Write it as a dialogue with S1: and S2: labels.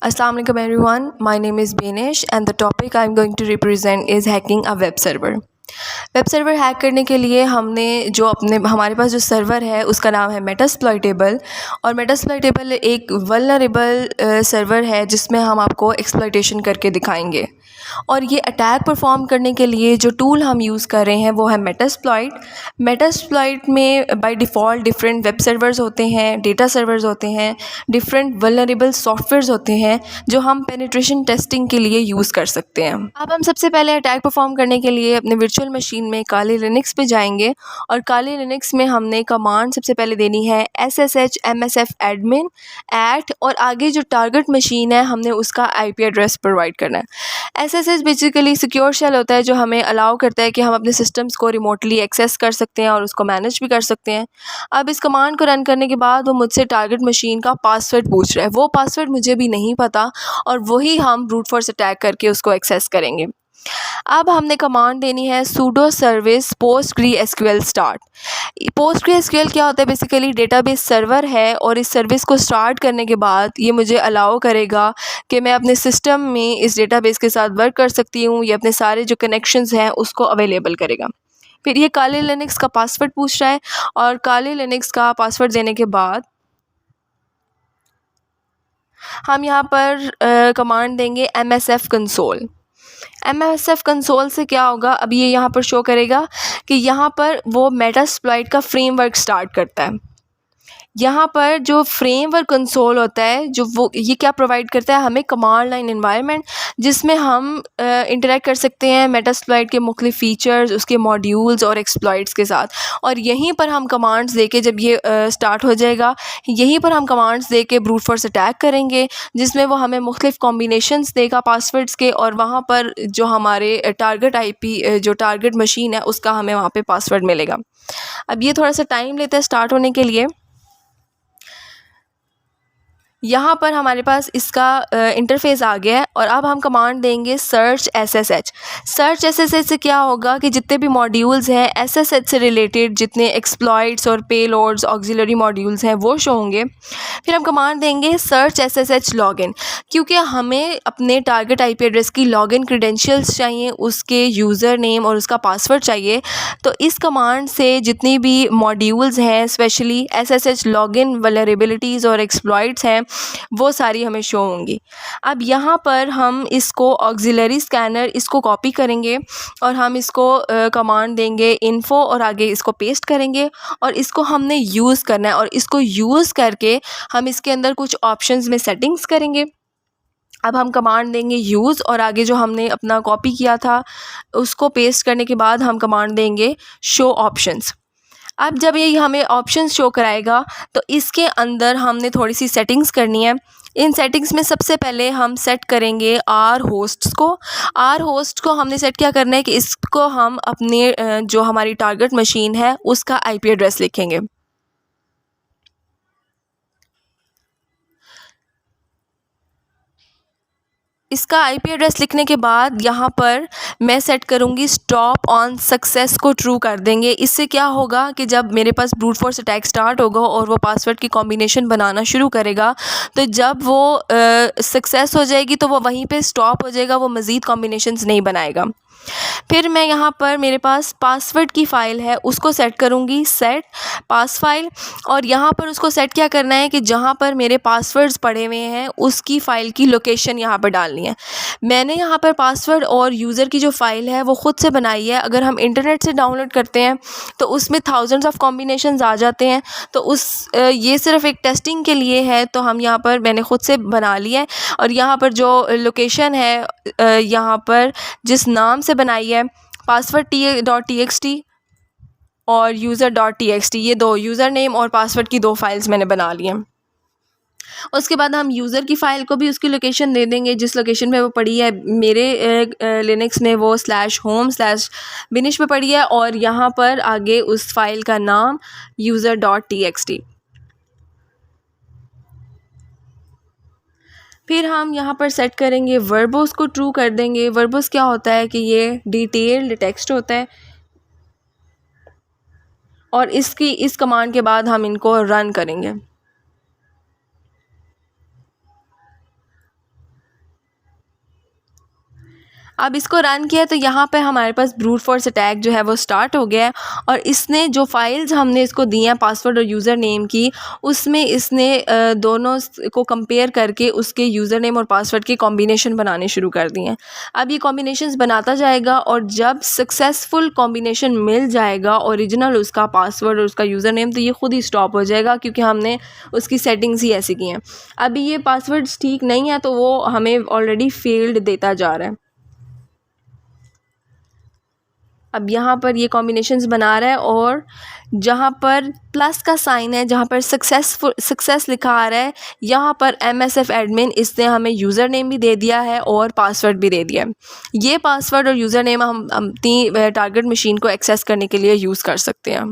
S1: Assalamu alaikum everyone. My name is Benish and the topic I'm going to represent is hacking a web server. Web server hack करने के लिए हमने जो हमारे पास जो server है उसका नाम है मेटास्प्लॉइटेबल और मेटास्प्लॉइटेबल एक वल्नरेबल सर्वर है जिसमें हम आपको एक्सप्लॉइटेशन करके दिखाएंगे। और ये अटैक परफॉर्म करने के लिए जो टूल हम यूज़ कर रहे हैं वो है मेटास्प्लॉइट। मेटास्प्लॉइट में by default different web servers होते हैं, डेटा सर्वर्स होते हैं, डिफरेंट वल्नरेबल सॉफ्टवेयर्स होते हैं जो हम पेनिट्रेशन टेस्टिंग के लिए यूज़ कर सकते हैं। अब हम सबसे पहले अटैक परफॉर्म करने के लिए अपने वर्चुअल मशीन में काली लिनक्स पे जाएंगे और काली लिनक्स में हमने कमांड सबसे पहले देनी है SSH MSF admin @ और आगे जो टारगेट मशीन है हमने उसका IP एड्रेस प्रोवाइड करना है। SSH बेसिकली सिक्योर शेल होता है जो हमें अलाउ करता है कि हम अपने सिस्टम्स को रिमोटली एक्सेस कर सकते हैं और उसको मैनेज भी कर सकते हैं। अब इस कमांड को रन करने के बाद वो मुझसे टारगेट मशीन का पासवर्ड पूछ रहा है। वो पासवर्ड मुझे भी नहीं पता और वही हम ब्रूट फोर्स अटैक करके उसको एक्सेस करेंगे। अब हमने कमांड देनी है sudo service postgresql start। postgresql क्या होता है? बेसिकली डेटाबेस सर्वर है और इस सर्विस को स्टार्ट करने के बाद ये मुझे अलाउ करेगा कि मैं अपने सिस्टम में इस डेटाबेस के साथ वर्क कर सकती हूँ। ये अपने सारे जो कनेक्शंस हैं उसको अवेलेबल करेगा। फिर ये काली लिनक्स का पासवर्ड पूछ रहा है और काली लिनक्स का पासवर्ड देने के बाद हम यहाँ पर कमांड देंगे MSF कंसोल। MSF कंसोल से क्या होगा, अब ये यहाँ पर शो करेगा कि यहाँ पर वो मेटास्प्लॉइट का फ्रेमवर्क स्टार्ट करता है। यहाँ पर जो फ्रेमवर्क कंसोल होता है जो वो ये क्या प्रोवाइड करता है हमें कमांड लाइन एनवायरनमेंट जिसमें हम इंटरेक्ट कर सकते हैं मेटास्प्लॉइट के मुख्तलिफ फ़ीचर्स, उसके मॉड्यूल्स और एक्सप्लॉइट्स के साथ। और यहीं पर हम कमांड्स देके जब ये स्टार्ट हो जाएगा यहीं पर हम कमांड्स देके ब्रूट फोर्स अटैक करेंगे जिसमें वो हमें मुख्तलिफ कॉम्बिनेशंस देगा पासवर्ड्स के और वहाँ पर जो हमारे टारगेट IP जो टारगेट मशीन है उसका हमें वहाँ पे पासवर्ड मिलेगा। अब ये थोड़ा सा टाइम लेता है स्टार्ट होने के लिए। यहाँ पर हमारे पास इसका इंटरफेस आ गया है और अब हम कमांड देंगे सर्च SSH। सर्च SSH से क्या होगा कि जितने भी मॉड्यूल्स हैं SSH से रिलेटेड जितने एक्सप्लॉइट्स और पेलोड्स ऑक्सिलरी मॉड्यूल्स हैं वो शो होंगे। फिर हम कमांड देंगे सर्च SSH लॉगिन, क्योंकि हमें अपने टारगेट IP एड्रेस की लॉगिन क्रेडेंशियल्स चाहिए, उसके यूज़र नेम और उसका पासवर्ड चाहिए। तो इस कमांड से जितनी भी मॉड्यूल्स हैं स्पेशली SSH लॉगिन वल्नरेबिलिटीज़ और एक्सप्लॉइट्स हैं वो सारी हमें शो होंगी। अब यहाँ पर हम इसको ऑक्सिलरी स्कैनर इसको कॉपी करेंगे और हम इसको कमांड देंगे इन्फो और आगे इसको पेस्ट करेंगे और इसको हमने यूज़ करना है और इसको यूज़ करके हम इसके अंदर कुछ ऑप्शंस में सेटिंग्स करेंगे। अब हम कमांड देंगे यूज़ और आगे जो हमने अपना कॉपी किया था उसको पेस्ट करने के बाद हम कमांड देंगे शो ऑप्शंस। अब जब ये हमें ऑप्शंस शो कराएगा तो इसके अंदर हमने थोड़ी सी सेटिंग्स करनी है। इन सेटिंग्स में सबसे पहले हम सेट करेंगे आर होस्ट को हमने सेट क्या करना है कि इसको हम अपने जो हमारी टारगेट मशीन है उसका IP एड्रेस लिखेंगे। इसका IP एड्रेस लिखने के बाद यहाँ पर मैं सेट करूँगी स्टॉप ऑन सक्सेस को ट्रू कर देंगे। इससे क्या होगा कि जब मेरे पास ब्रूट फोर्स अटैक स्टार्ट होगा और वो पासवर्ड की कॉम्बिनेशन बनाना शुरू करेगा तो जब वो सक्सेस हो जाएगी तो वो वहीं पे स्टॉप हो जाएगा, वो मज़ीद कॉम्बिनेशंस नहीं बनाएगा। फिर मैं यहाँ पर मेरे पास पासवर्ड की फ़ाइल है उसको सेट करूँगी सेट पास फाइल और यहाँ पर उसको सेट क्या करना है कि जहाँ पर मेरे पासवर्ड्स पड़े हुए हैं उसकी फ़ाइल की लोकेशन यहाँ पर डालनी है। मैंने यहाँ पर पासवर्ड और यूज़र की जो फ़ाइल है वो ख़ुद से बनाई है। अगर हम इंटरनेट से डाउनलोड करते हैं तो उसमें थाउजेंड्स ऑफ कॉम्बिनेशंस आ जाते हैं तो ये सिर्फ एक टेस्टिंग के लिए है तो हम यहाँ पर मैंने ख़ुद से बना लिया है। और यहाँ पर जो लोकेशन है यहाँ पर जिस नाम से बनाई है पासवर्ड .txt और user.txt, ये दो यूज़र नेम और पासवर्ड की 2 फाइल्स मैंने बना ली हैं। उसके बाद हम यूज़र की फ़ाइल को भी उसकी लोकेशन दे देंगे जिस लोकेशन पे वो पड़ी है। मेरे लिनक्स में वो /home/binish पे पड़ी है और यहाँ पर आगे उस फाइल का नाम user.txt। फिर हम यहाँ पर सेट करेंगे वर्बोस को ट्रू कर देंगे। वर्बोस क्या होता है कि ये डिटेल्ड टेक्स्ट होता है और इस कमांड के बाद हम इनको रन करेंगे। अब इसको रन किया तो यहाँ पे हमारे पास ब्रूट फोर्स अटैक जो है वो स्टार्ट हो गया है और इसने जो फाइल्स हमने इसको दी हैं पासवर्ड और यूज़र नेम की, उसमें इसने दोनों को कंपेयर करके उसके यूज़र नेम और पासवर्ड के कॉम्बिनेशन बनाने शुरू कर दिए हैं। अब ये कॉम्बिनेशंस बनाता जाएगा और जब सक्सेसफुल कॉम्बिनेशन मिल जाएगा ओरिजिनल उसका पासवर्ड और उसका यूज़र नेम, तो ये खुद ही स्टॉप हो जाएगा क्योंकि हमने उसकी सेटिंग्स ही ऐसी की हैं। अभी ये पासवर्ड्स ठीक नहीं है तो वो हमें ऑलरेडी फेल्ड देता जा रहा है। अब यहाँ पर ये कॉम्बिनेशंस बना रहा है और जहाँ पर प्लस का साइन है, जहाँ पर सक्सेस लिखा आ रहा है, यहाँ पर MSF एडमिन इसने हमें यूज़र नेम भी दे दिया है और पासवर्ड भी दे दिया है। ये पासवर्ड और यूज़र नेम हम अपनी टारगेट मशीन को एक्सेस करने के लिए यूज़ कर सकते हैं।